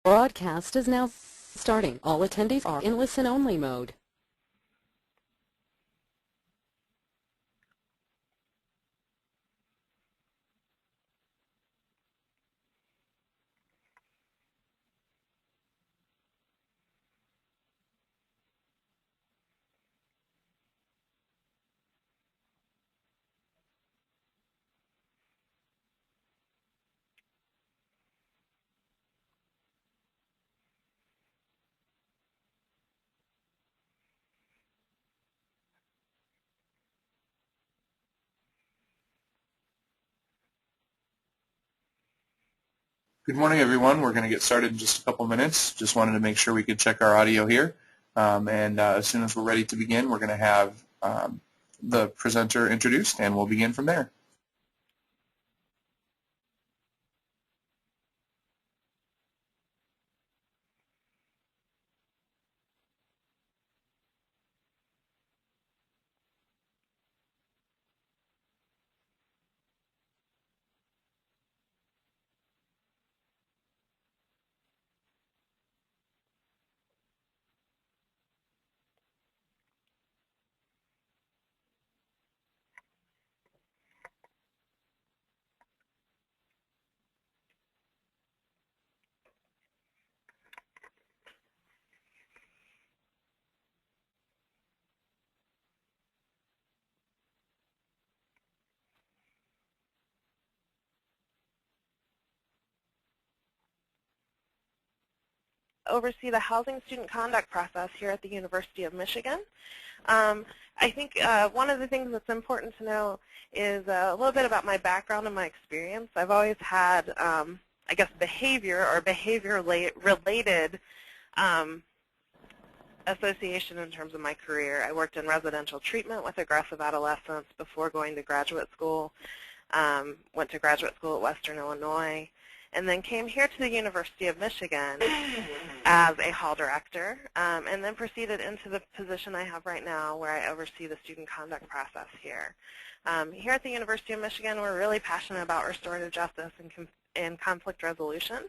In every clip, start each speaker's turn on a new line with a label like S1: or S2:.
S1: Broadcast is now starting. All attendees are in listen-only mode.
S2: Good morning, everyone. We're going to get started in just a couple minutes. Just wanted to make sure we could check our audio here. As soon as we're ready to begin, we're going to have the presenter introduced, and we'll begin from there.
S3: Oversee the housing student conduct process here at the University of Michigan. I think one of the things that's important to know is a little bit about my background and my experience. I've always had, I guess, behavior or behavior-related association in terms of my career. I worked in residential treatment with aggressive adolescents before going to graduate school. Went to graduate school at Western Illinois, and then came here to the University of Michigan as a hall director, and then proceeded into the position I have right now where I oversee the student conduct process here. Here at the University of Michigan, we're really passionate about restorative justice and conflict resolution.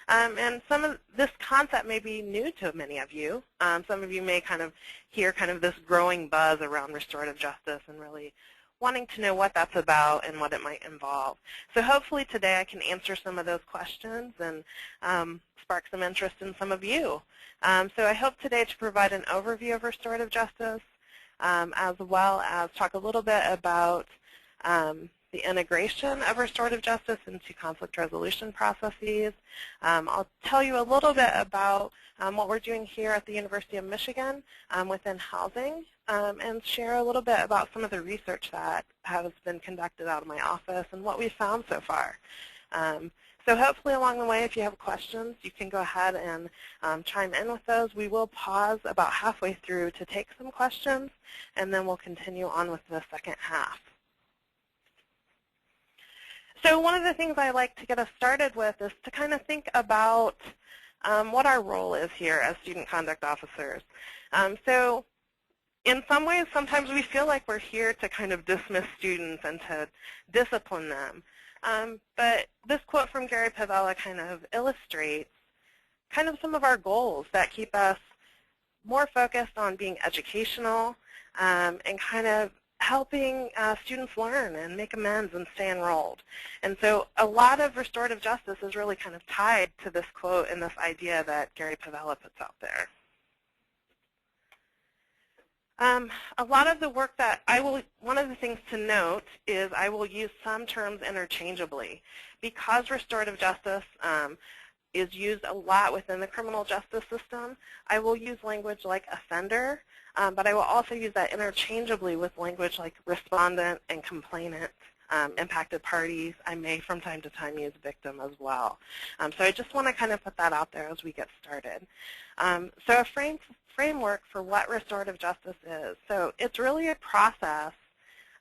S3: And some of this concept may be new to many of you. Some of you may kind of hear kind of this growing buzz around restorative justice and really wanting to know what that's about and what it might involve. So hopefully today I can answer some of those questions and spark some interest in some of you. So I hope today to provide an overview of restorative justice, as well as talk a little bit about the integration of restorative justice into conflict resolution processes. I'll tell you a little bit about what we're doing here at the University of Michigan within housing, and share a little bit about some of the research that has been conducted out of my office and what we've found so far. So hopefully along the way, if you have questions, you can go ahead and chime in with those. We will pause about halfway through to take some questions, and then we'll continue on with the second half. So one of the things I like to get us started with is to kind of think about what our role is here as student conduct officers. So in some ways, sometimes we feel like we're here to kind of dismiss students and to discipline them. But this quote from Gary Pavella kind of illustrates kind of some of our goals that keep us more focused on being educational and kind of helping students learn and make amends and stay enrolled. And so a lot of restorative justice is really kind of tied to this quote and this idea that Gary Pavella puts out there. A lot of the work that one of the things to note is I will use some terms interchangeably. Because restorative justice is used a lot within the criminal justice system, I will use language like offender, but I will also use that interchangeably with language like respondent and complainant, impacted parties. I may from time to time use victim as well. So I just want to kind of put that out there as we get started. So a framework for what restorative justice is. So it's really a process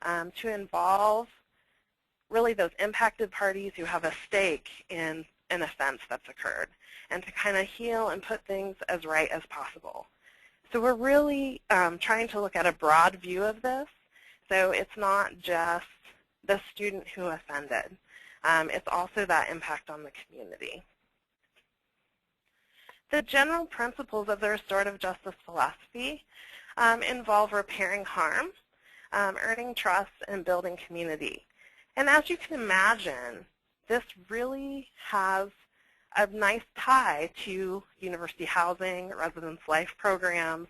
S3: to involve really those impacted parties who have a stake in an offense that's occurred, and to kind of heal and put things as right as possible. So we're really trying to look at a broad view of this. So it's not just the student who offended. It's also that impact on the community. The general principles of the restorative justice philosophy involve repairing harm, earning trust, and building community. And as you can imagine, this really has a nice tie to university housing, residence life programs,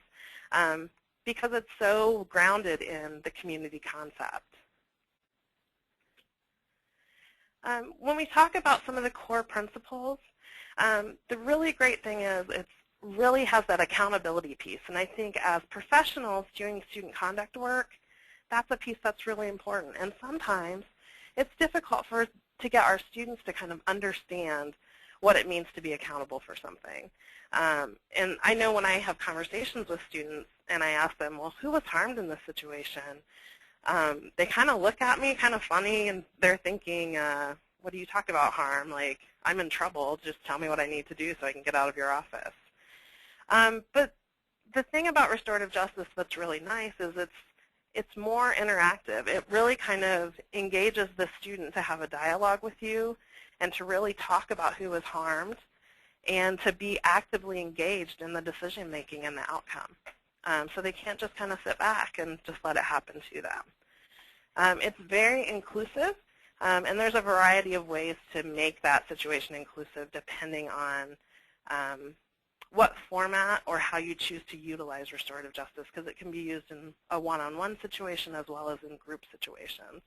S3: because it's so grounded in the community concept. When we talk about some of the core principles, the really great thing is it really has that accountability piece. And I think as professionals doing student conduct work, that's a piece that's really important. And sometimes it's difficult to get our students to kind of understand what it means to be accountable for something. And I know when I have conversations with students and I ask them, well, who was harmed in this situation? They kind of look at me kind of funny, and they're thinking, what do you talk about harm? Like, I'm in trouble. Just tell me what I need to do so I can get out of your office. But the thing about restorative justice that's really nice is it's more interactive. It really kind of engages the student to have a dialogue with you and to really talk about who was harmed and to be actively engaged in the decision making and the outcome. So they can't just kind of sit back and just let it happen to them. It's very inclusive, and there's a variety of ways to make that situation inclusive depending on what format or how you choose to utilize restorative justice, because it can be used in a one-on-one situation as well as in group situations.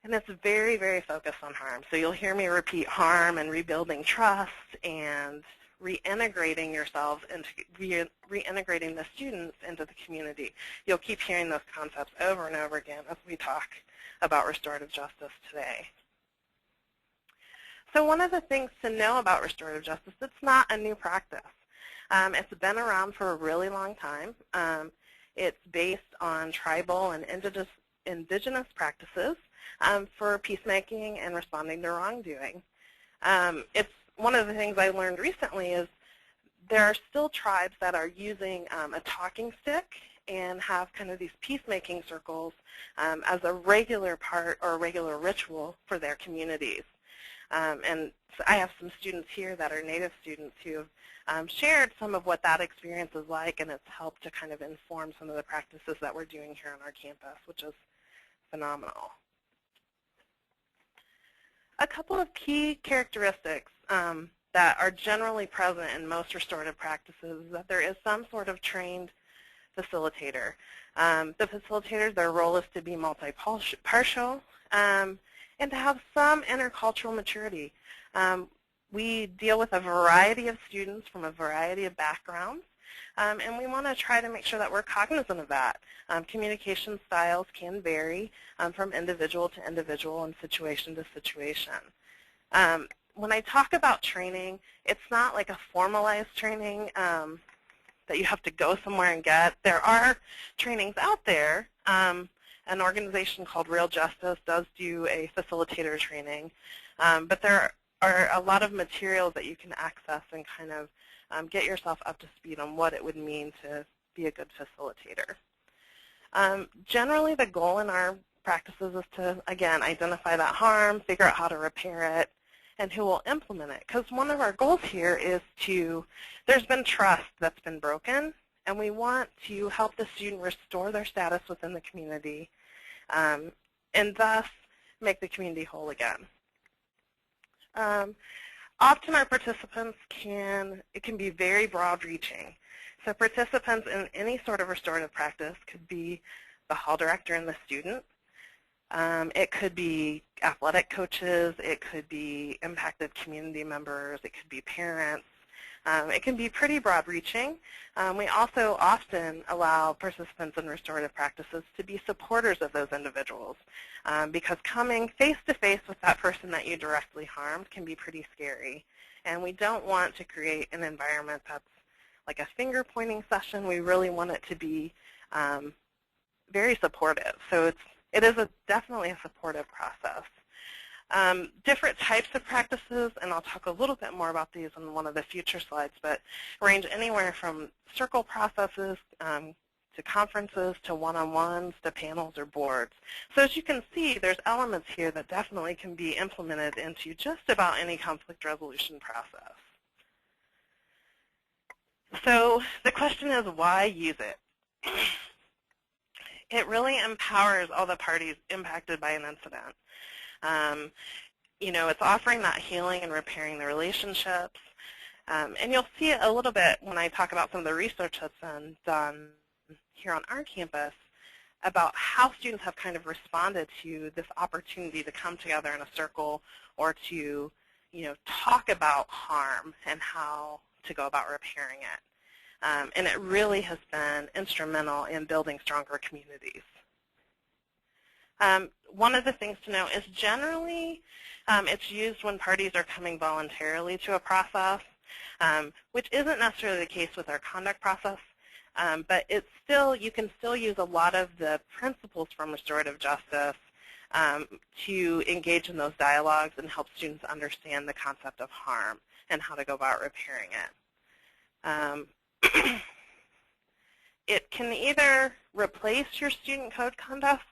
S3: And it's very, very focused on harm. So you'll hear me repeat harm and rebuilding trust and reintegrating yourselves into reintegrating the students into the community. You'll keep hearing those concepts over and over again as we talk about restorative justice today. So one of the things to know about restorative justice, it's not a new practice. It's been around for a really long time. It's based on tribal and indigenous practices for peacemaking and responding to wrongdoing. It's one of the things I learned recently is there are still tribes that are using a talking stick and have kind of these peacemaking circles as a regular part or a regular ritual for their communities. And so I have some students here that are Native students who have shared some of what that experience is like, and it's helped to kind of inform some of the practices that we're doing here on our campus, which is phenomenal. A couple of key characteristics that are generally present in most restorative practices is that there is some sort of trained facilitator. The facilitators, their role is to be multi-partial and to have some intercultural maturity. We deal with a variety of students from a variety of backgrounds, and we want to try to make sure that we're cognizant of that. Communication styles can vary from individual to individual and situation to situation. When I talk about training, it's not like a formalized training that you have to go somewhere and get. There are trainings out there. An organization called Real Justice does do a facilitator training, but there are a lot of materials that you can access and kind of get yourself up to speed on what it would mean to be a good facilitator. Generally, the goal in our practices is to, again, identify that harm, figure out how to repair it, and who will implement it. Because one of our goals here is there's been trust that's been broken, and we want to help the student restore their status within the community and thus make the community whole again. Often our participants can be very broad-reaching. So participants in any sort of restorative practice could be the hall director and the student. It could be athletic coaches. It could be impacted community members. It could be parents. It can be pretty broad-reaching. We also often allow participants in restorative practices to be supporters of those individuals because coming face-to-face with that person that you directly harmed can be pretty scary. And we don't want to create an environment that's like a finger-pointing session. We really want it to be very supportive. So it is definitely a supportive process. Different types of practices, and I'll talk a little bit more about these in one of the future slides, but range anywhere from circle processes to conferences to one-on-ones to panels or boards. So as you can see, there's elements here that definitely can be implemented into just about any conflict resolution process. So the question is, why use it? It really empowers all the parties impacted by an incident. It's offering that healing and repairing the relationships. And you'll see it a little bit when I talk about some of the research that's been done here on our campus about how students have kind of responded to this opportunity to come together in a circle or to, talk about harm and how to go about repairing it. And it really has been instrumental in building stronger communities. One of the things to note is generally it's used when parties are coming voluntarily to a process, which isn't necessarily the case with our conduct process, but you can still use a lot of the principles from restorative justice to engage in those dialogues and help students understand the concept of harm and how to go about repairing it. It can either replace your student code conduct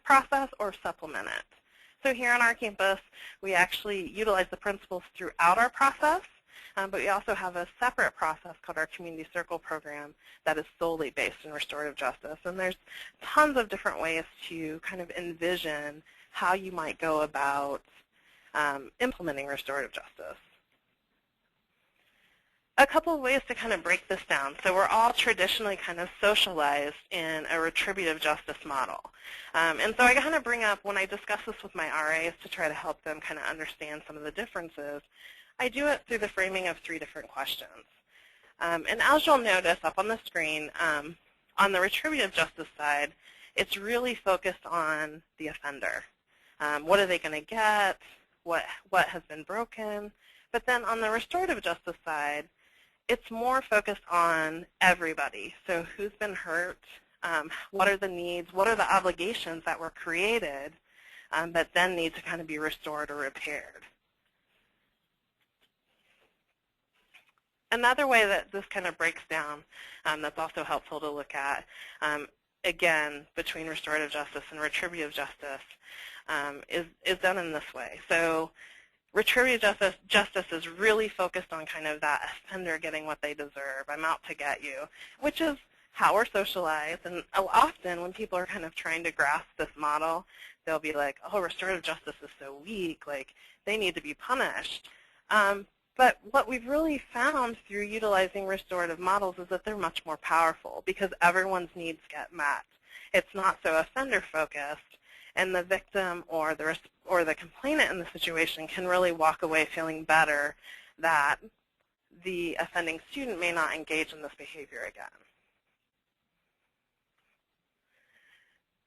S3: process or supplement it. So here on our campus, we actually utilize the principles throughout our process, but we also have a separate process called our Community Circle program that is solely based in restorative justice. And there's tons of different ways to kind of envision how you might go about implementing restorative justice. A couple of ways to kind of break this down. So we're all traditionally kind of socialized in a retributive justice model. And so I kind of bring up, when I discuss this with my RAs to try to help them kind of understand some of the differences, I do it through the framing of 3 different questions. And as you'll notice up on the screen, on the retributive justice side, it's really focused on the offender. What are they going to get? What has been broken? But then on the restorative justice side, it's more focused on everybody. So who's been hurt? What are the needs? What are the obligations that were created that then need to kind of be restored or repaired? Another way that this kind of breaks down that's also helpful to look at, again, between restorative justice and retributive justice is done in this way. So retributive justice is really focused on kind of that offender getting what they deserve. I'm out to get you, which is how we're socialized. And often when people are kind of trying to grasp this model, they'll be like, oh, restorative justice is so weak, like they need to be punished. But what we've really found through utilizing restorative models is that they're much more powerful because everyone's needs get met. It's not so offender-focused, and the victim or the complainant in the situation can really walk away feeling better that the offending student may not engage in this behavior again.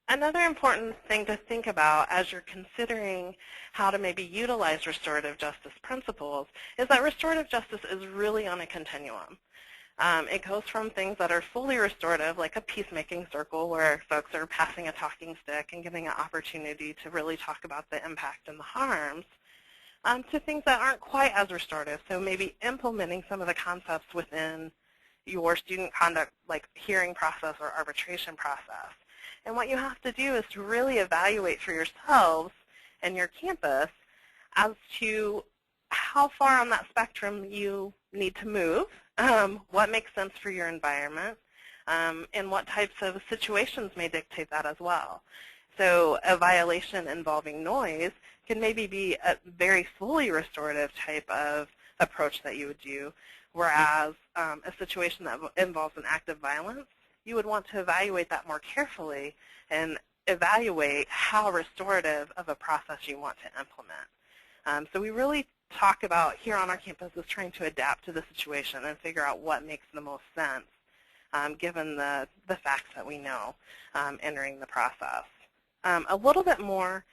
S3: Another important thing to think about as you're considering how to maybe utilize restorative justice principles is that restorative justice is really on a continuum. It goes from things that are fully restorative, like a peacemaking circle where folks are passing a talking stick and getting an opportunity to really talk about the impact and the harms, to things that aren't quite as restorative. So maybe implementing some of the concepts within your student conduct, like hearing process or arbitration process. And what you have to do is to really evaluate for yourselves and your campus as to how far on that spectrum you need to move, what makes sense for your environment, and what types of situations may dictate that as well. So a violation involving noise can maybe be a very fully restorative type of approach that you would do, whereas a situation that involves an act of violence, you would want to evaluate that more carefully and evaluate how restorative of a process you want to implement. So we really talk about here on our campus is trying to adapt to the situation and figure out what makes the most sense given the facts that we know entering the process. A little bit more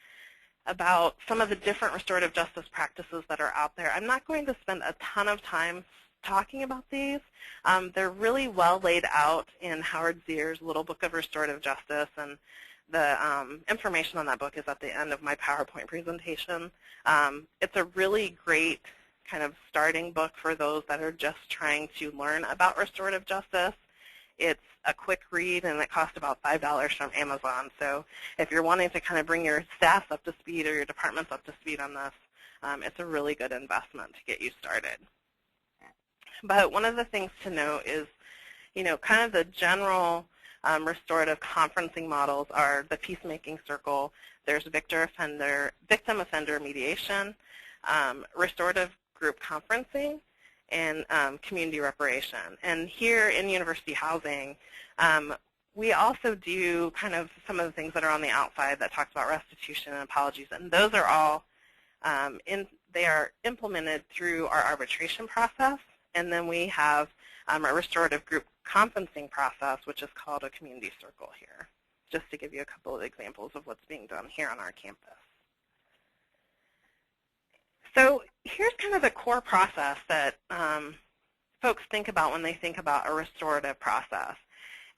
S3: about some of the different restorative justice practices that are out there. I'm not going to spend a ton of time talking about these. They're really well laid out in Howard Zier's Little Book of Restorative Justice, and the information on that book is at the end of my PowerPoint presentation. It's a really great kind of starting book for those that are just trying to learn about restorative justice. It's a quick read, and it costs about $5 from Amazon. So if you're wanting to kind of bring your staff up to speed or your departments up to speed on this, it's a really good investment to get you started. But one of the things to note is, kind of the general restorative conferencing models are the peacemaking circle, there's victim-offender mediation, restorative group conferencing, and community reparation. And here in university housing, we also do kind of some of the things that are on the outside that talks about restitution and apologies, and those are all they are implemented through our arbitration process, and then we have a restorative group conferencing process, which is called a community circle here, just to give you a couple of examples of what's being done here on our campus. So here's kind of the core process that folks think about when they think about a restorative process.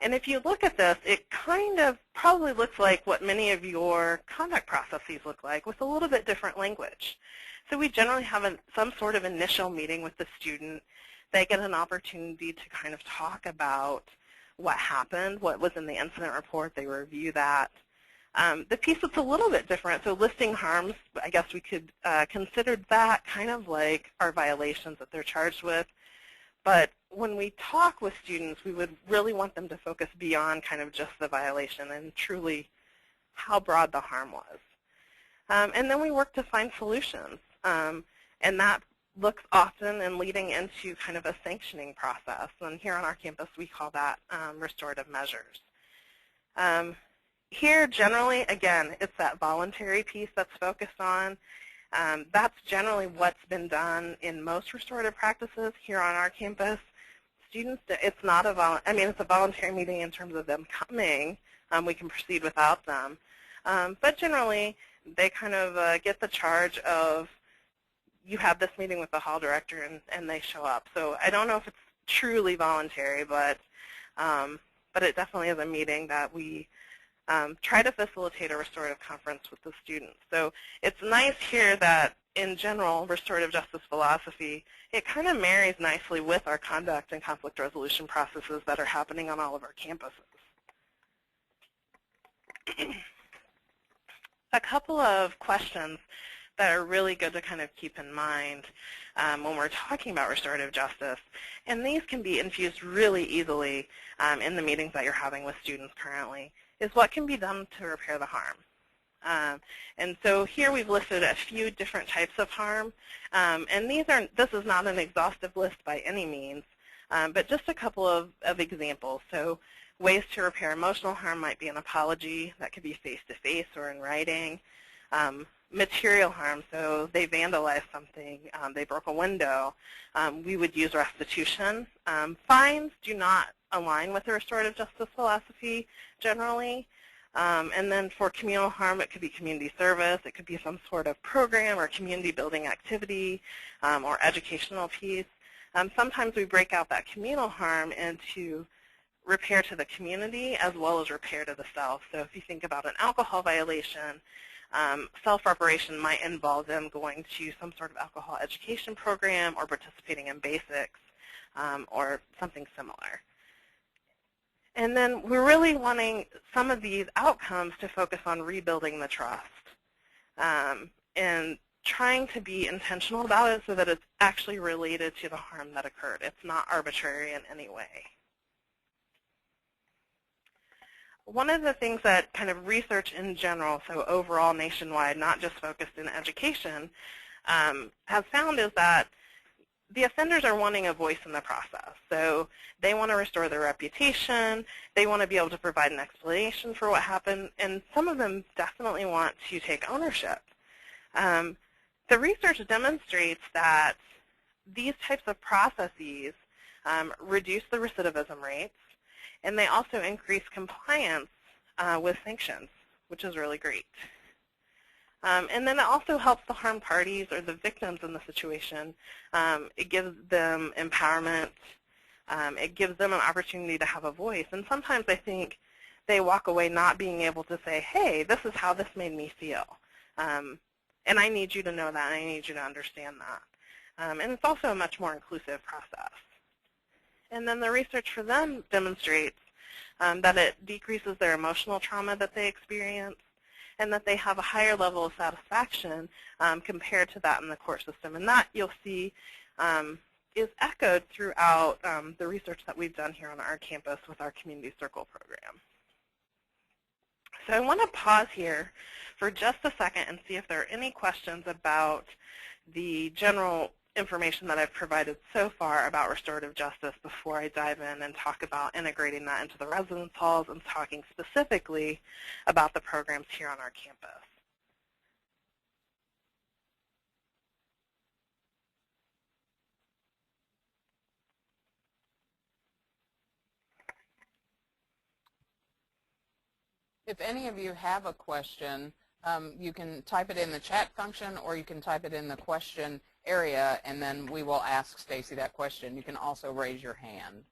S3: And if you look at this, it kind of probably looks like what many of your conduct processes look like, with a little bit different language. So we generally have some sort of initial meeting with the student. They get an opportunity to kind of talk about what happened, what was in the incident report. They review that. The piece that's a little bit different, so listing harms, I guess we could consider that kind of like our violations that they're charged with. But when we talk with students, we would really want them to focus beyond kind of just the violation and truly how broad the harm was. And then we work to find solutions. And that looks often and leading into kind of a sanctioning process. And here on our campus, we call that restorative measures. Here, generally, again, it's that voluntary piece that's focused on. That's generally what's been done in most restorative practices here on our campus. Students, it's not it's a voluntary meeting in terms of them coming. We can proceed without them. But generally, they kind of get the charge of, you have this meeting with the hall director, and they show up. So I don't know if it's truly voluntary, but it definitely is a meeting that we try to facilitate a restorative conference with the students. So it's nice here that, in general, restorative justice philosophy, it kind of marries nicely with our conduct and conflict resolution processes that are happening on all of our campuses. A couple of questions that are really good to kind of keep in mind when we're talking about restorative justice, and these can be infused really easily in the meetings that you're having with students currently, is what can be done to repair the harm. And so here we've listed a few different types of harm, and this is not an exhaustive list by any means, but just a couple of examples. So ways to repair emotional harm might be an apology. That could be face-to-face or in writing. Material harm, so they vandalized something, they broke a window, we would use restitution. Fines do not align with the restorative justice philosophy generally. And then for communal harm, it could be community service, it could be some sort of program or community building activity or educational piece. Sometimes we break out that communal harm into repair to the community as well as repair to the self. So if you think about an alcohol violation, self-reparation might involve them going to some sort of alcohol education program or participating in basics or something similar. And then we're really wanting some of these outcomes to focus on rebuilding the trust and trying to be intentional about it so that it's actually related to the harm that occurred. It's not arbitrary in any way. One of the things that kind of research in general, so overall nationwide, not just focused in education, has found is that the offenders are wanting a voice in the process. So they want to restore their reputation. They want to be able to provide an explanation for what happened. And some of them definitely want to take ownership. The research demonstrates that these types of processes reduce the recidivism rates, and they also increase compliance with sanctions, which is really great. And then it also helps the harmed parties or the victims in the situation. It gives them empowerment. It gives them an opportunity to have a voice. And sometimes I think they walk away not being able to say, hey, this is how this made me feel. And I need you to know that, and I need you to understand that. And it's also a much more inclusive process. And then the research for them demonstrates that it decreases their emotional trauma that they experience, and that they have a higher level of satisfaction compared to that in the court system. And that you'll see is echoed throughout the research that we've done here on our campus with our Community Circle program. So I want to pause here for just a second and see if there are any questions about the general information that I've provided so far about restorative justice before I dive in and talk about integrating that into the residence halls and talking specifically about the programs here on our campus.
S4: If any of you have a question, you can type it in the chat function or you can type it in the question area, and then we will ask Stacy that question. You can also raise your hand.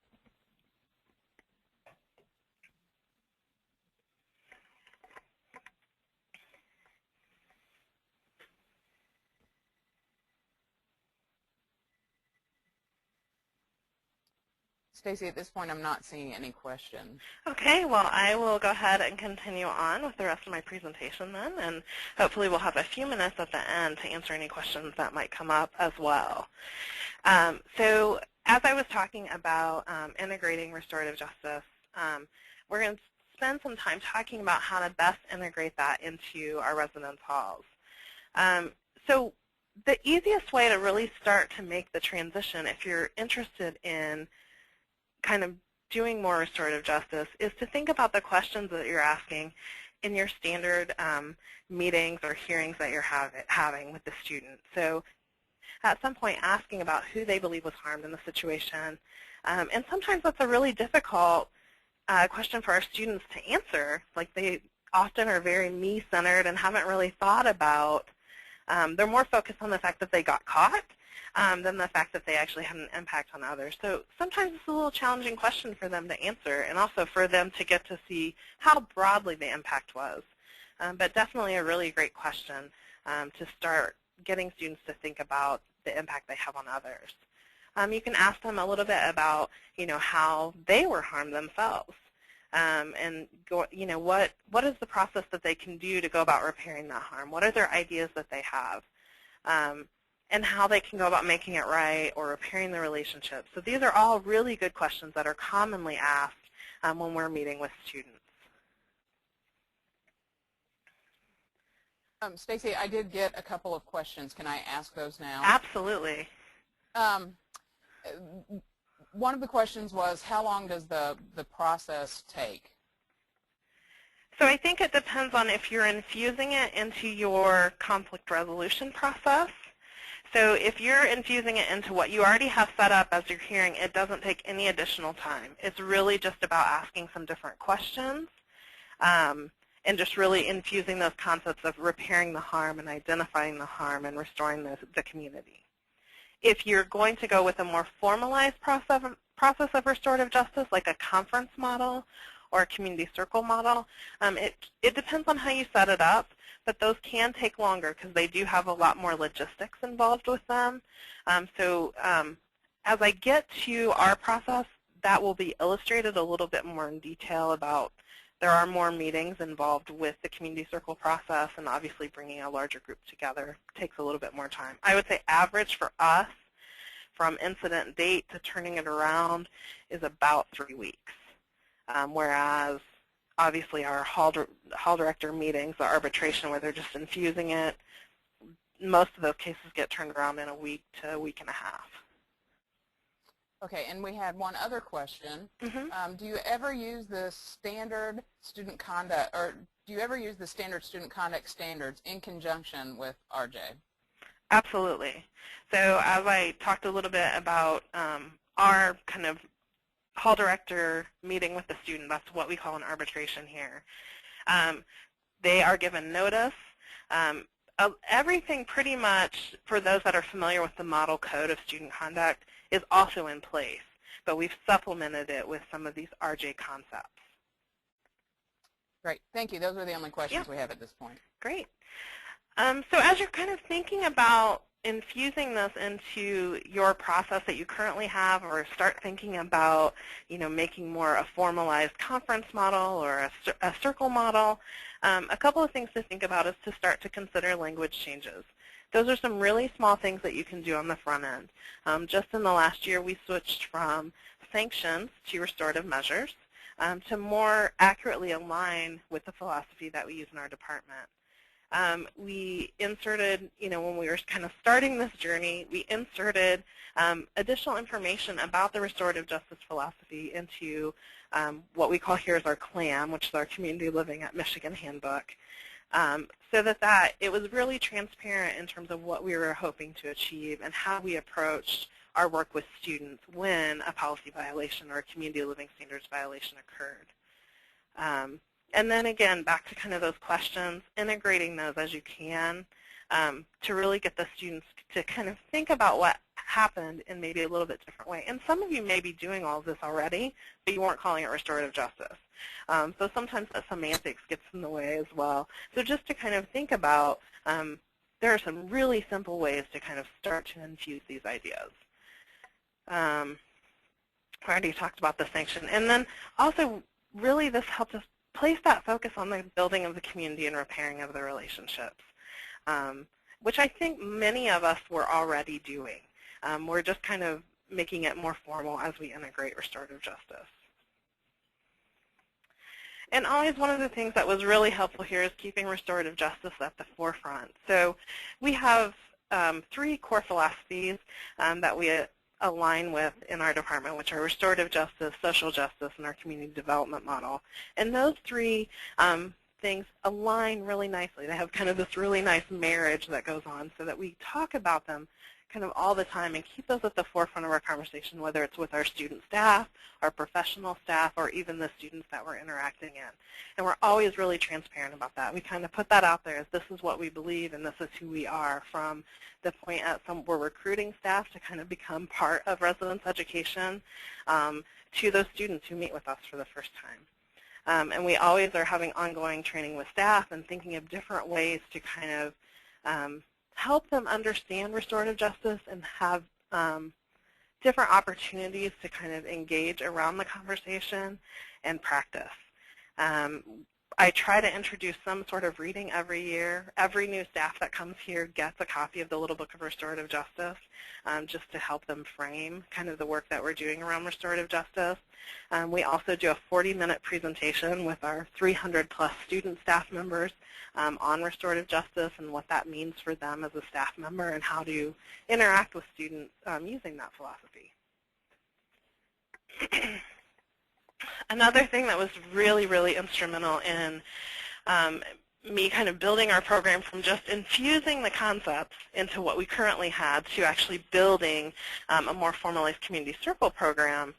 S4: Stacy, at this point, I'm not seeing any questions.
S3: Okay, well, I will go ahead and continue on with the rest of my presentation then, and hopefully we'll have a few minutes at the end to answer any questions that might come up as well. So as I was talking about integrating restorative justice, we're going to spend some time talking about how to best integrate that into our residence halls. So the easiest way to really start to make the transition, if you're interested in kind of doing more restorative justice, is to think about the questions that you're asking in your standard meetings or hearings that you're having with the student. So at some point asking about who they believe was harmed in the situation. And sometimes that's a really difficult question for our students to answer. Like, they often are very me-centered and haven't really thought about, they're more focused on the fact that they got caught than the fact that they actually had an impact on others. So sometimes it's a little challenging question for them to answer, and also for them to get to see how broadly the impact was. But definitely a really great question to start getting students to think about the impact they have on others. You can ask them a little bit about, how they were harmed themselves, and what is the process that they can do to go about repairing that harm? What are their ideas that they have? And how they can go about making it right or repairing the relationship. So these are all really good questions that are commonly asked when we're meeting with students.
S4: Stacy, I did get a couple of questions. Can I ask those now?
S3: Absolutely.
S4: One of the questions was, how long does the process take?
S3: So I think it depends on if you're infusing it into your conflict resolution process. So if you're infusing it into what you already have set up as your hearing, it doesn't take any additional time. It's really just about asking some different questions and just really infusing those concepts of repairing the harm and identifying the harm and restoring the community. If you're going to go with a more formalized process of restorative justice, like a conference model or a community circle model, it depends on how you set it up. But those can take longer because they do have a lot more logistics involved with them. As I get to our process, that will be illustrated a little bit more in detail about there are more meetings involved with the community circle process, and obviously bringing a larger group together takes a little bit more time. I would say average for us from incident date to turning it around is about 3 weeks, whereas obviously our hall director meetings, the arbitration where they're just infusing it, most of those cases get turned around in a week to a week and a half.
S4: Okay, and we had one other question.
S3: Mm-hmm.
S4: Do you ever use the standard student conduct, or do you ever use the standard student conduct standards in conjunction with RJ?
S3: Absolutely. So as I talked a little bit about our kind of hall director meeting with the student, that's what we call an arbitration here. They are given notice. Everything pretty much, for those that are familiar with the model code of student conduct, is also in place, but we've supplemented it with some of these RJ concepts.
S4: Great, thank you. Those are the only questions we have at this point.
S3: Great. So as you're kind of thinking about infusing this into your process that you currently have, or start thinking about, making more a formalized conference model or a circle model, a couple of things to think about is to start to consider language changes. Those are some really small things that you can do on the front end. Just in the last year, we switched from sanctions to restorative measures to more accurately align with the philosophy that we use in our department. We inserted, when we were kind of starting this journey, we inserted additional information about the restorative justice philosophy into what we call here is our CLAM, which is our Community Living at Michigan Handbook, so that it was really transparent in terms of what we were hoping to achieve and how we approached our work with students when a policy violation or a community living standards violation occurred. And then again, back to kind of those questions, integrating those as you can to really get the students to kind of think about what happened in maybe a little bit different way. And some of you may be doing all of this already, but you weren't calling it restorative justice. So sometimes the semantics gets in the way as well. So just to kind of think about, there are some really simple ways to kind of start to infuse these ideas. I already talked about the sanction. And then also, really this helps us place that focus on the building of the community and repairing of the relationships, which I think many of us were already doing. We're just kind of making it more formal as we integrate restorative justice. And always one of the things that was really helpful here is keeping restorative justice at the forefront. So we have 3 core philosophies that we align with in our department, which are restorative justice, social justice, and our community development model. And those 3 things align really nicely. They have kind of this really nice marriage that goes on so that we talk about them kind of all the time and keep those at the forefront of our conversation, whether it's with our student staff, our professional staff, or even the students that we're interacting in. And we're always really transparent about that. We kind of put that out there as this is what we believe and this is who we are, from the point at we're recruiting staff to kind of become part of residence education to those students who meet with us for the first time. And we always are having ongoing training with staff and thinking of different ways to kind of help them understand restorative justice and have different opportunities to kind of engage around the conversation and practice. I try to introduce some sort of reading every year. Every new staff that comes here gets a copy of the Little Book of Restorative Justice just to help them frame kind of the work that we're doing around restorative justice. We also do a 40-minute presentation with our 300-plus student staff members on restorative justice and what that means for them as a staff member and how to interact with students using that philosophy. Another thing that was really, really instrumental in me kind of building our program from just infusing the concepts into what we currently had to actually building a more formalized community circle program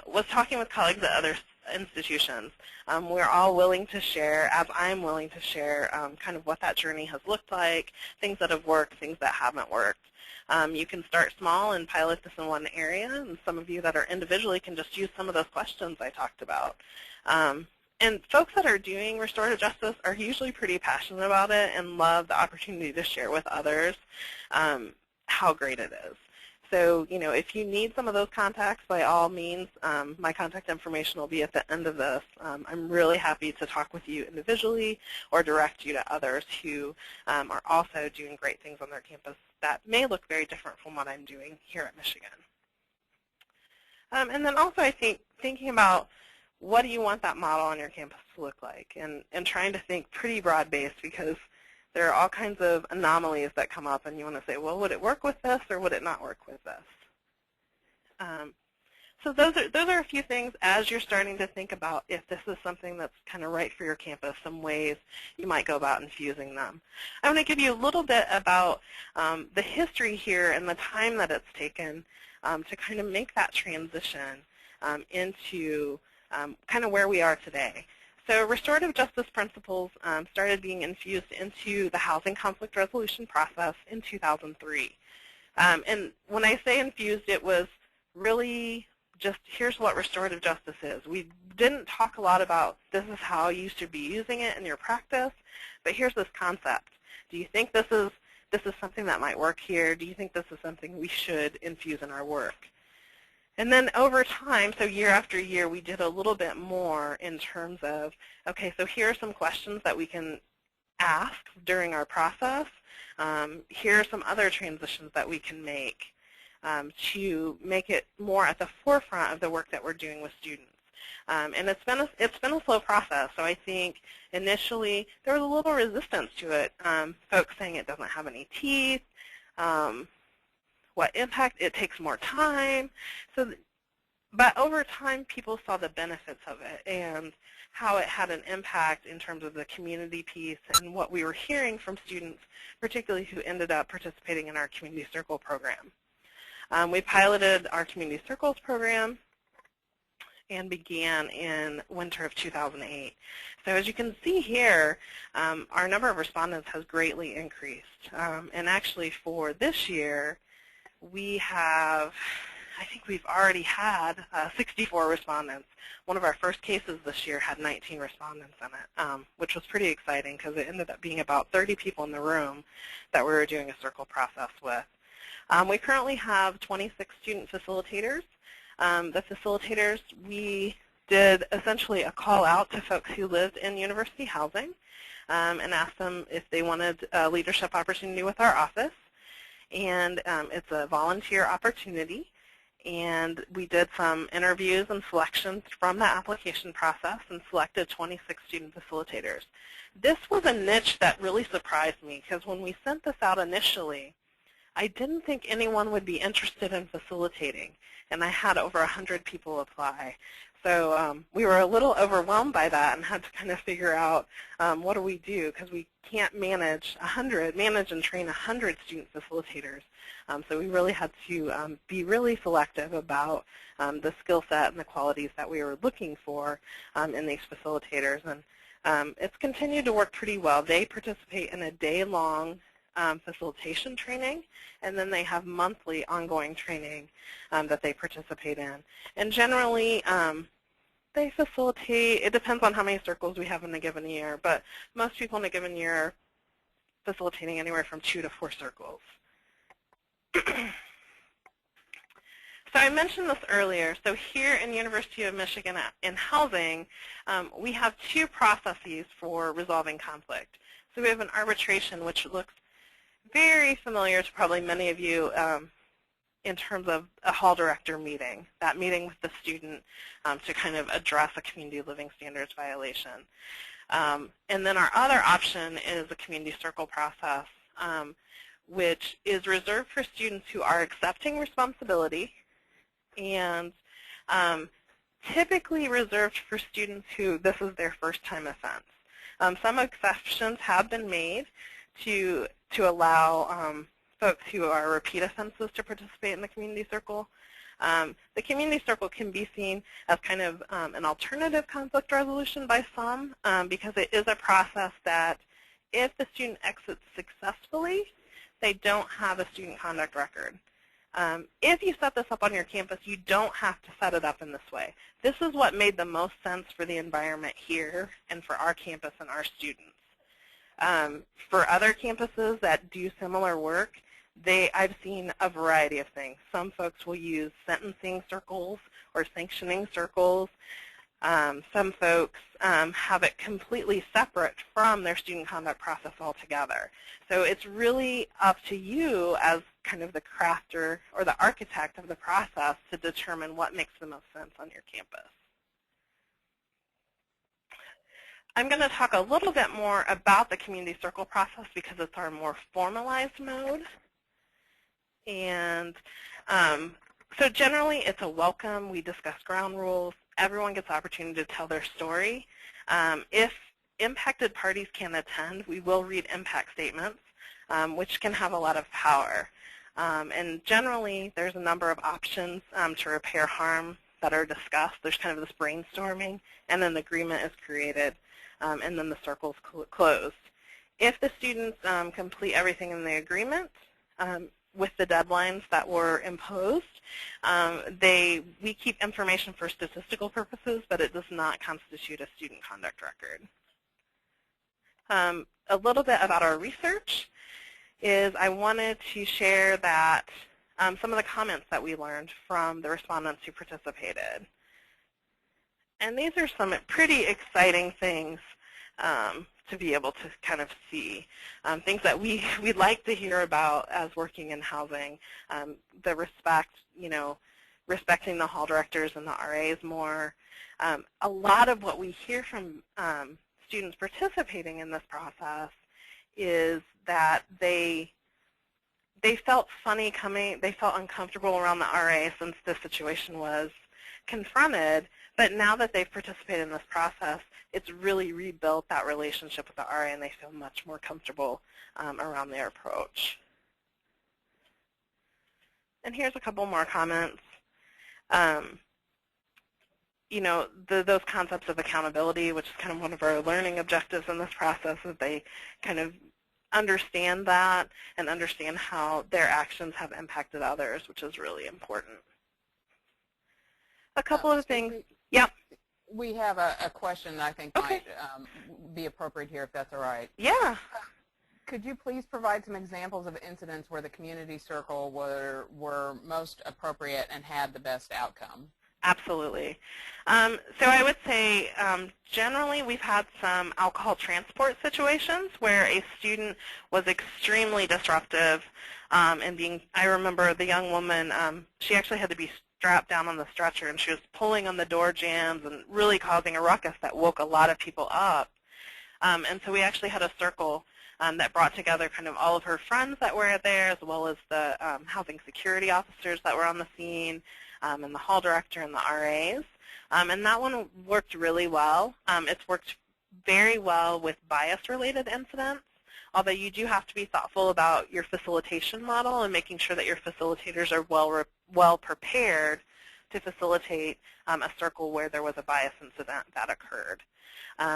S3: was talking with colleagues at other institutions. We're all willing to share, as I'm willing to share, kind of what that journey has looked like, things that have worked, things that haven't worked. You can start small and pilot this in one area, and some of you that are individually can just use some of those questions I talked about. And folks that are doing restorative justice are usually pretty passionate about it and love the opportunity to share with others how great it is. So, if you need some of those contacts, by all means, my contact information will be at the end of this. I'm really happy to talk with you individually or direct you to others who are also doing great things on their campus that may look very different from what I'm doing here at Michigan. And then also, I think, thinking about what do you want that model on your campus to look like, and trying to think pretty broad-based, because there are all kinds of anomalies that come up, and you want to say, well, would it work with this or would it not work with this? So those are a few things as you're starting to think about if this is something that's kind of right for your campus, some ways you might go about infusing them. I want to give you a little bit about the history here and the time that it's taken to kind of make that transition into kind of where we are today. So restorative justice principles started being infused into the housing conflict resolution process in 2003. And when I say infused, it was really just here's what restorative justice is. We didn't talk a lot about this is how you should be using it in your practice, but here's this concept. Do you think this is something that might work here? Do you think this is something we should infuse in our work? And then over time, so year after year, we did a little bit more in terms of, okay, so here are some questions that we can ask during our process, here are some other transitions that we can make to make it more at the forefront of the work that we're doing with students. And it's been a slow process. So I think initially there was a little resistance to it. Folks saying it doesn't have any teeth, what impact, it takes more time. But over time, people saw the benefits of it and how it had an impact in terms of the community piece and what we were hearing from students, particularly who ended up participating in our Community Circle program. We piloted our Community Circles program and began in winter of 2008. So as you can see here, our number of respondents has greatly increased. And actually for this year, we have, I think we've already had 64 respondents. One of our first cases this year had 19 respondents in it, which was pretty exciting because it ended up being about 30 people in the room that we were doing a circle process with. We currently have 26 student facilitators. The facilitators, we did essentially a call out to folks who lived in university housing and asked them if they wanted a leadership opportunity with our office. And it's a volunteer opportunity. And we did some interviews and selections from the application process and selected 26 student facilitators. This was a niche that really surprised me because when we sent this out initially, I didn't think anyone would be interested in facilitating. And I had over 100 people apply. So we were a little overwhelmed by that and had to kind of figure out what do we do, because we can't manage and train 100 student facilitators. So we really had to be really selective about the skill set and the qualities that we were looking for in these facilitators. And it's continued to work pretty well. They participate in a day-long facilitation training, and then they have monthly ongoing training that they participate in. And generally, they facilitate, it depends on how many circles we have in a given year, but most people in a given year are facilitating anywhere from 2 to 4 circles. So I mentioned this earlier. So here in University of Michigan in housing, we have 2 processes for resolving conflict. So we have an arbitration, which looks very familiar to probably many of you in terms of a hall director meeting, that meeting with the student to kind of address a community living standards violation. And then our other option is a community circle process, which is reserved for students who are accepting responsibility and typically reserved for students who this is their first time offense. Some exceptions have been made to allow folks who are repeat offenses to participate in the community circle. The community circle can be seen as kind of an alternative conflict resolution by some because it is a process that if the student exits successfully, they don't have a student conduct record. If you set this up on your campus, you don't have to set it up in this way. This is what made the most sense for the environment here and for our campus and our students. For other campuses that do similar work, I've seen a variety of things. Some folks will use sentencing circles or sanctioning circles. Some folks have it completely separate from their student conduct process altogether. So it's really up to you as kind of the crafter or the architect of the process to determine what makes the most sense on your campus. I'm going to talk a little bit more about the community circle process because it's our more formalized mode. And so generally it's a welcome. We discuss ground rules. Everyone gets the opportunity to tell their story. If impacted parties can attend, we will read impact statements, which can have a lot of power. And generally there's a number of options to repair harm that are discussed. There's kind of this brainstorming, and then the agreement is created. And then the circle's closed. If the students complete everything in the agreement with the deadlines that were imposed, we keep information for statistical purposes, but it does not constitute a student conduct record. A little bit about our research is I wanted to share that some of the comments that we learned from the respondents who participated. And these are some pretty exciting things to be able to kind of see. Things that we'd like to hear about as working in housing, the respect, respecting the hall directors and the RAs more. A lot of what we hear from students participating in this process is that they felt funny coming, they felt uncomfortable around the RA since the situation was confronted, but now that they've participated in this process, it's really rebuilt that relationship with the RA and they feel much more comfortable around their approach. And here's a couple more comments. Those concepts of accountability, which is kind of one of our learning objectives in this process, is they kind of understand that and understand how their actions have impacted others, which is really important. A couple of things. Yep.
S4: We have a question that I think might be appropriate here, if that's all right.
S3: Yeah.
S4: Could you please provide some examples of incidents where the community circle were most appropriate and had the best outcome?
S3: Absolutely. So I would say generally we've had some alcohol transport situations where a student was extremely disruptive and I remember the young woman, she actually had to be strapped down on the stretcher and she was pulling on the door jambs and really causing a ruckus that woke a lot of people up. And so we actually had a circle that brought together kind of all of her friends that were there, as well as the housing security officers that were on the scene, and the hall director and the RAs. And that one worked really well. It's worked very well with bias-related incidents, although you do have to be thoughtful about your facilitation model and making sure that your facilitators are well prepared to facilitate a circle where there was a bias incident that occurred.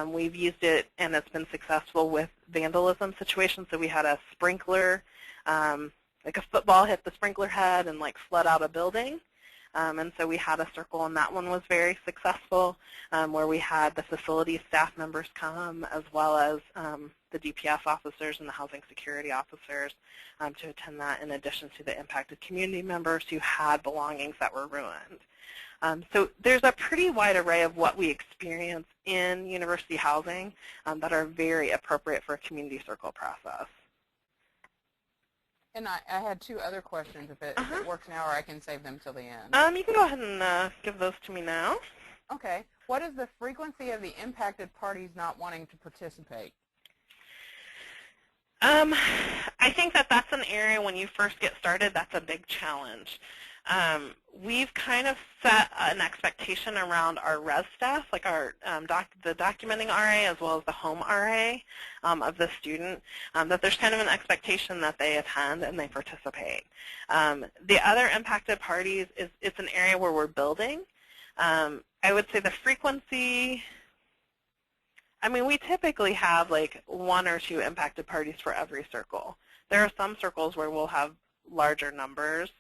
S3: We've used it, and it's been successful with vandalism situations. So we had a sprinkler, like a football hit the sprinkler head and like flood out a building. And so we had a circle, and that one was very successful, where we had the facility staff members come, as well as the DPS officers and the housing security officers to attend that, in addition to the impacted community members who had belongings that were ruined. So there's a pretty wide array of what we experience in university housing that are very appropriate for a community circle process.
S4: And I had two other questions, if it works now, or I can save them till the end.
S3: You can go ahead and give those to me now.
S4: Okay. What is the frequency of the impacted parties not wanting to participate?
S3: I think that that's an area when you first get started, that's a big challenge. We've kind of set an expectation around our res staff, like our the documenting RA as well as the home RA of the student, that there's kind of an expectation that they attend and they participate. The other impacted parties, it's an area where we're building. I would say the frequency, I mean, we typically have like 1 or 2 impacted parties for every circle. There are some circles where we'll have larger numbers.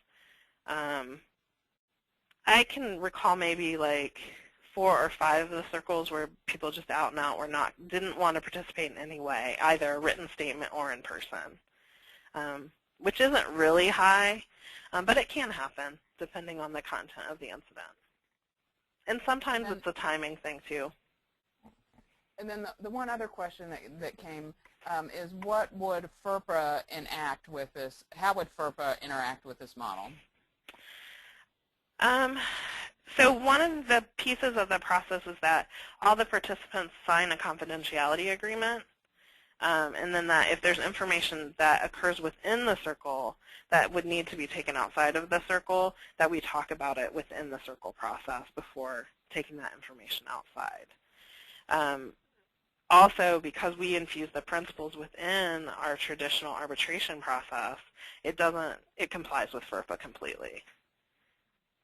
S3: I can recall maybe like 4 or 5 of the circles where people just out and out didn't want to participate in any way, either a written statement or in person, which isn't really high, but it can happen depending on the content of the incident. And sometimes it's a timing thing too.
S4: And then the one other question that came is, what would FERPA enact with this? How would FERPA interact with this model?
S3: So one of the pieces of the process is that all the participants sign a confidentiality agreement, and then that if there's information that occurs within the circle that would need to be taken outside of the circle, that we talk about it within the circle process before taking that information outside. Also, because we infuse the principles within our traditional arbitration process, it complies with FERPA completely,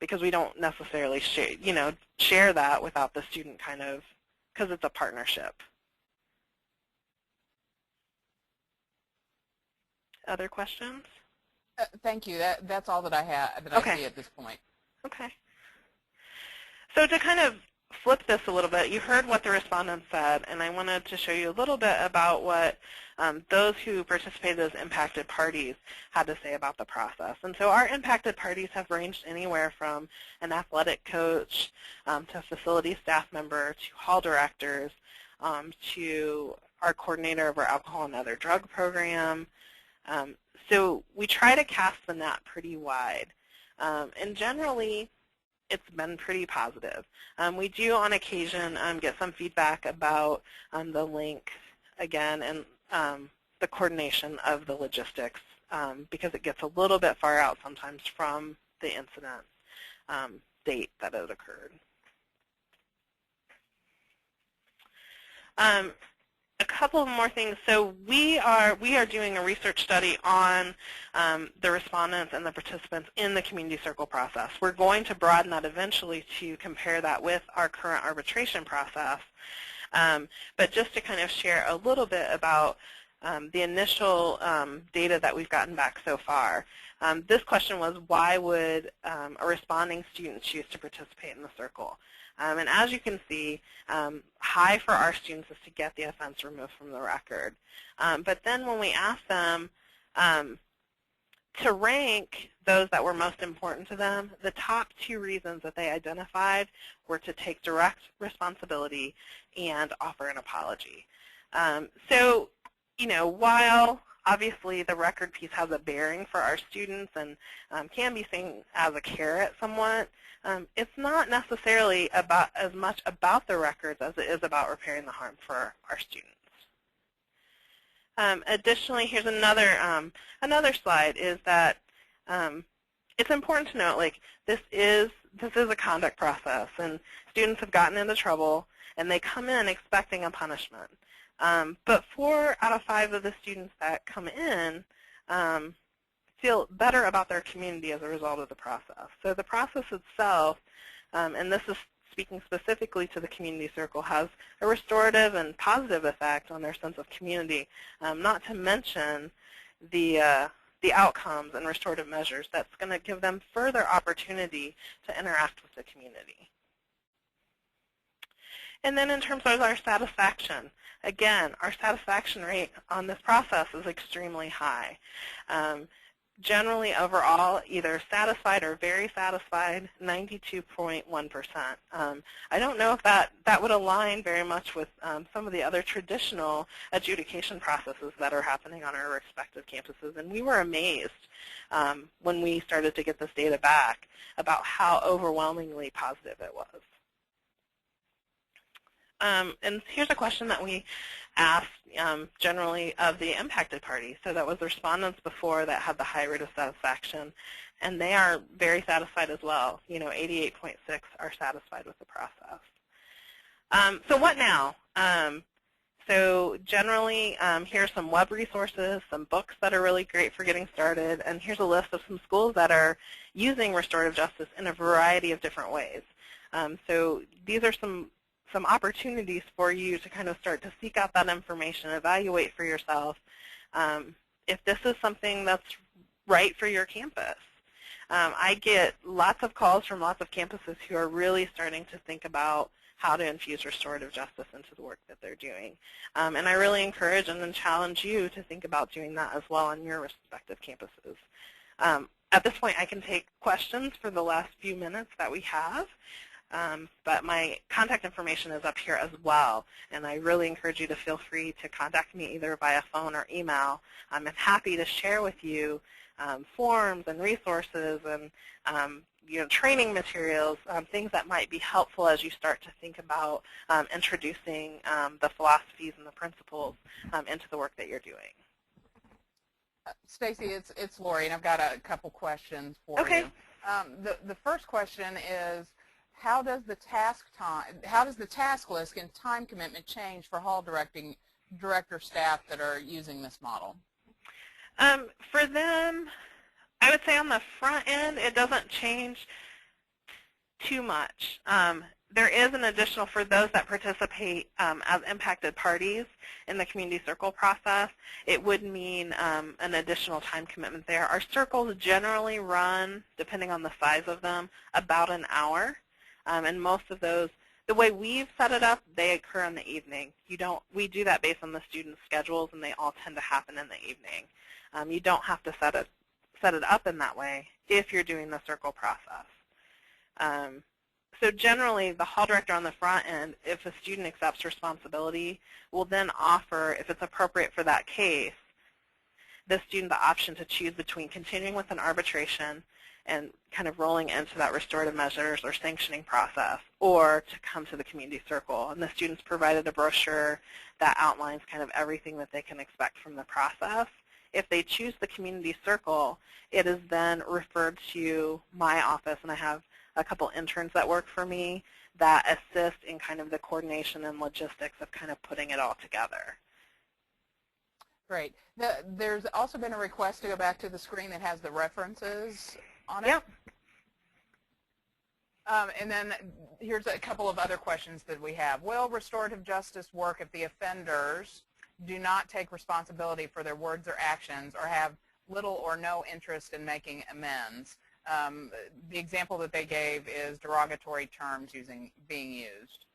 S3: because we don't necessarily share that without the student because it's a partnership. Other questions?
S4: Thank you. That's all that I have I see at this point.
S3: Okay. So to kind of flip this a little bit, you heard what the respondents said, and I wanted to show you a little bit about what those who participated as impacted parties had to say about the process. And so our impacted parties have ranged anywhere from an athletic coach to a facility staff member to hall directors to our coordinator of our alcohol and other drug program. So we try to cast the net pretty wide. And generally, it's been pretty positive. We do on occasion get some feedback about the link, again, and the coordination of the logistics because it gets a little bit far out sometimes from the incident date that it occurred. A couple of more things. So we are doing a research study on the respondents and the participants in the community circle process. We're going to broaden that eventually to compare that with our current arbitration process. But just to kind of share a little bit about the initial data that we've gotten back so far. This question was, why would a responding student choose to participate in the circle? And as you can see, high for our students is to get the offense removed from the record. But then when we asked them to rank those that were most important to them, the top 2 reasons that they identified were to take direct responsibility and offer an apology. So, you know, while obviously the record piece has a bearing for our students and can be seen as a carrot somewhat, it's not necessarily about as much about the records as it is about repairing the harm for our students. Additionally, here's another slide, is that it's important to note, like, this is a conduct process, and students have gotten into trouble, and they come in expecting a punishment. But 4 out of 5 of the students that come in feel better about their community as a result of the process. So the process itself, and this is speaking specifically to the community circle, has a restorative and positive effect on their sense of community, not to mention the outcomes and restorative measures that's going to give them further opportunity to interact with the community. And then in terms of our satisfaction, again, our satisfaction rate on this process is extremely high. Generally, overall, either satisfied or very satisfied, 92.1%. I don't know if that would align very much with some of the other traditional adjudication processes that are happening on our respective campuses. And we were amazed when we started to get this data back about how overwhelmingly positive it was. And here's a question that we asked generally of the impacted parties. So that was the respondents before that had the high rate of satisfaction, and they are very satisfied as well. You know, 88.6 are satisfied with the process. So what now? So generally, here's some web resources, some books that are really great for getting started, and here's a list of some schools that are using restorative justice in a variety of different ways. So these are some opportunities for you to kind of start to seek out that information, evaluate for yourself if this is something that's right for your campus. I get lots of calls from lots of campuses who are really starting to think about how to infuse restorative justice into the work that they're doing. And I really encourage and then challenge you to think about doing that as well on your respective campuses. At this point, I can take questions for the last few minutes that we have. But my contact information is up here as well, and I really encourage you to feel free to contact me either via phone or email. I'm happy to share with you forms and resources and you know, training materials, things that might be helpful as you start to think about introducing the philosophies and the principles into the work that you're doing.
S4: Stacy, it's Lori, and I've got a couple questions for you. The first question is, how does the task list and time commitment change for hall director staff that are using this model?
S3: For them, I would say on the front end, it doesn't change too much. There is an additional, for those that participate as impacted parties in the community circle process, it would mean an additional time commitment there. Our circles generally run, depending on the size of them, about an hour. And most of those, the way we've set it up, they occur in the evening. We do that based on the students' schedules, and they all tend to happen in the evening. You don't have to set it up in that way if you're doing the circle process. So generally, the hall director on the front end, if a student accepts responsibility, will then offer, if it's appropriate for that case, the student the option to choose between continuing with an arbitration and kind of rolling into that restorative measures or sanctioning process, or to come to the community circle. And the students provided a brochure that outlines kind of everything that they can expect from the process. If they choose the community circle, it is then referred to my office, and I have a couple interns that work for me that assist in kind of the coordination and logistics of kind of putting it all together.
S4: Great. There's also been a request to go back to the screen that has the references on it.
S3: Yep.
S4: And then here's a couple of other questions that we have. Will restorative justice work if the offenders do not take responsibility for their words or actions or have little or no interest in making amends? The example that they gave is derogatory terms being used.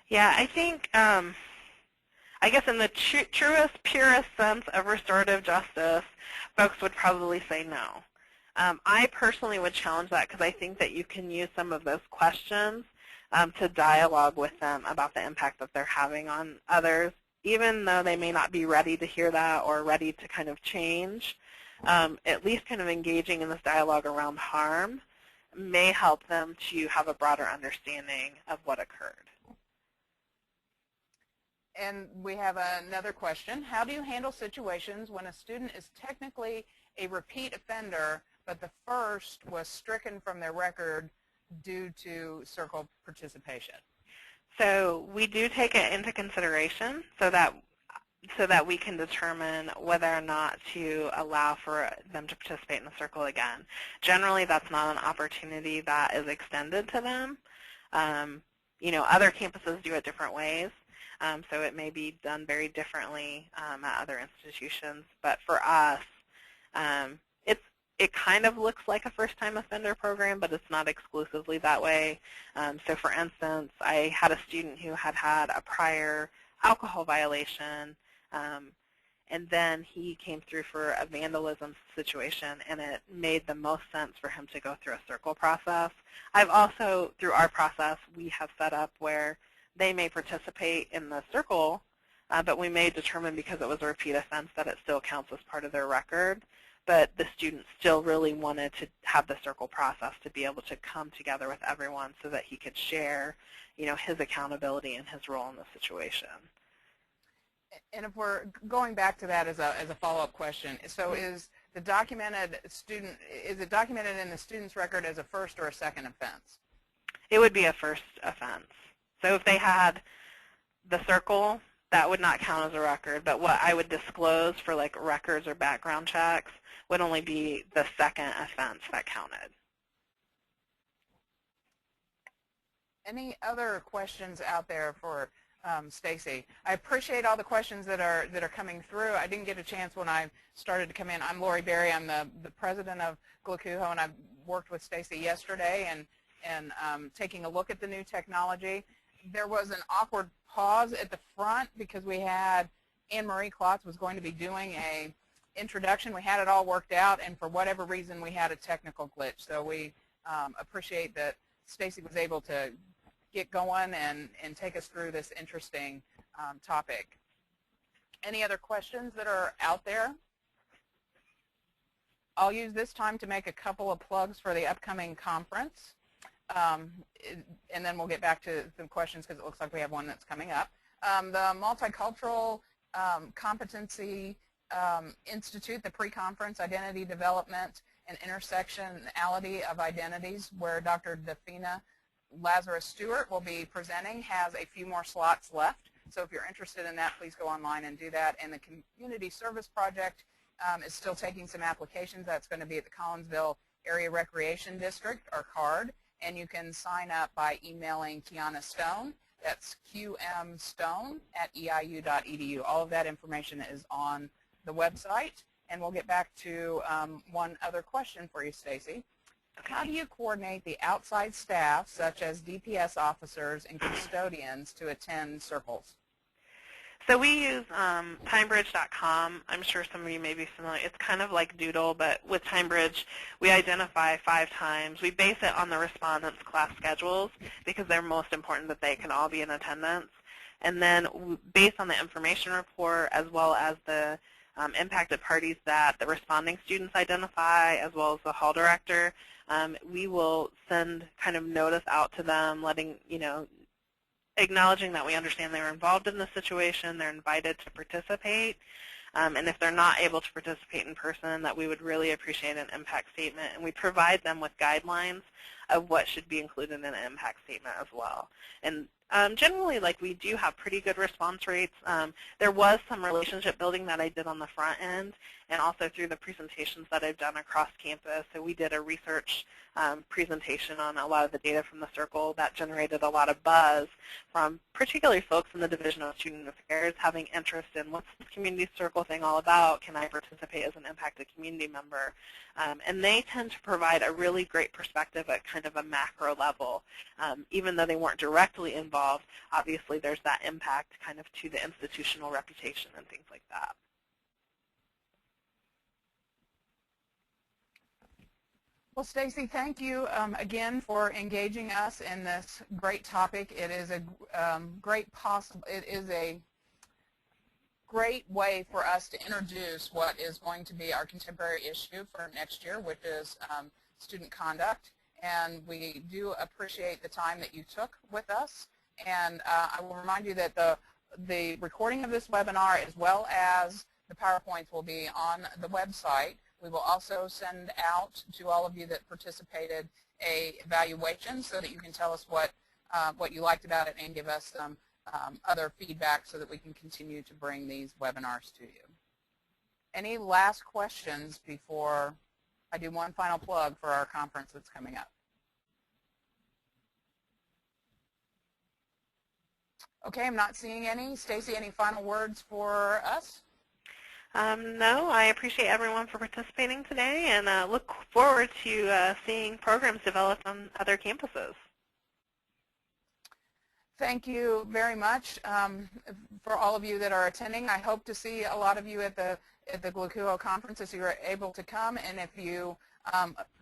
S3: Yeah, I think, I guess in the truest, purest sense of restorative justice, folks would probably say no. I personally would challenge that because I think that you can use some of those questions to dialogue with them about the impact that they're having on others, even though they may not be ready to hear that or ready to kind of change. At least kind of engaging in this dialogue around harm may help them to have a broader understanding of what occurred.
S4: And we have another question. How do you handle situations when a student is technically a repeat offender, but the first was stricken from their record due to circle participation?
S3: So we do take it into consideration so that we can determine whether or not to allow for them to participate in the circle again. Generally, that's not an opportunity that is extended to them. You know, other campuses do it different ways, so it may be done very differently at other institutions. But for us, it kind of looks like a first-time offender program, but it's not exclusively that way. So for instance, I had a student who had had a prior alcohol violation, and then he came through for a vandalism situation, and it made the most sense for him to go through a circle process. I've also, through our process, we have set up where they may participate in the circle, but we may determine because it was a repeat offense that it still counts as part of their record. But the student still really wanted to have the circle process to be able to come together with everyone so that he could share, you know, his accountability and his role in the situation.
S4: And if we're going back to that as a follow-up question, so is the documented student, is it documented in the student's record as a first or a second offense?
S3: It would be a first offense. So if they had the circle, that would not count as a record. But what I would disclose for like records or background checks would only be the second offense that counted.
S4: Any other questions out there for Stacy? I appreciate all the questions that are coming through. I didn't get a chance when I started to come in. I'm Lori Berry. I'm the president of Glakuho, and I worked with Stacy yesterday and taking a look at the new technology. There was an awkward pause at the front because we had Anne-Marie Klotz was going to be doing a introduction. We had it all worked out, and for whatever reason, we had a technical glitch. So we appreciate that Stacy was able to get going and take us through this interesting topic. Any other questions that are out there? I'll use this time to make a couple of plugs for the upcoming conference, and then we'll get back to some questions because it looks like we have one that's coming up. The Multicultural Competency Institute, the pre-conference Identity Development and Intersectionality of Identities, where Dr. Dafina Lazarus-Stewart will be presenting, has a few more slots left. So if you're interested in that, please go online and do that. And the Community Service Project is still taking some applications. That's going to be at the Collinsville Area Recreation District, or CARD. And you can sign up by emailing Kiana Stone. That's qmstone@eiu.edu. All of that information is on the website. And we'll get back to one other question for you, Stacy. How do you coordinate the outside staff, such as DPS officers and custodians, to attend circles?
S3: So we use timebridge.com. I'm sure some of you may be familiar. It's kind of like Doodle, but with TimeBridge, we identify 5 times. We base it on the respondents' class schedules because they're most important that they can all be in attendance. And then based on the information report as well as the impacted parties that the responding students identify as well as the hall director, we will send kind of notice out to them letting, acknowledging that we understand they're involved in the situation, they're invited to participate, and if they're not able to participate in person, that we would really appreciate an impact statement, and we provide them with guidelines of what should be included in an impact statement as well. And generally, we do have pretty good response rates. There was some relationship building that I did on the front end and also through the presentations that I've done across campus. So we did a research presentation on a lot of the data from the circle that generated a lot of buzz from particularly folks in the Division of Student Affairs having interest in what's this community circle thing all about, can I participate as an impacted community member? And they tend to provide a really great perspective at kind of a macro level. Even though they weren't directly involved, obviously there's that impact kind of to the institutional reputation and things like that.
S4: Well, Stacy, thank you again for engaging us in this great topic. It is a great way for us to introduce what is going to be our contemporary issue for next year, which is student conduct. And we do appreciate the time that you took with us. And I will remind you that the recording of this webinar as well as the PowerPoints will be on the website. We will also send out to all of you that participated a evaluation so that you can tell us what you liked about it and give us some other feedback so that we can continue to bring these webinars to you. Any last questions before I do one final plug for our conference that's coming up? Okay, I'm not seeing any. Stacy, any final words for us?
S3: No, I appreciate everyone for participating today and look forward to seeing programs developed on other campuses.
S4: Thank you very much for all of you that are attending. I hope to see a lot of you at the GLUCUO conference if you're able to come, and if you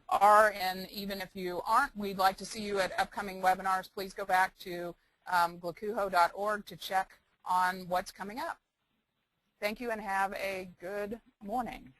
S4: are, and even if you aren't, we'd like to see you at upcoming webinars. Please go back to glucuho.org to check on what's coming up. Thank you and have a good morning.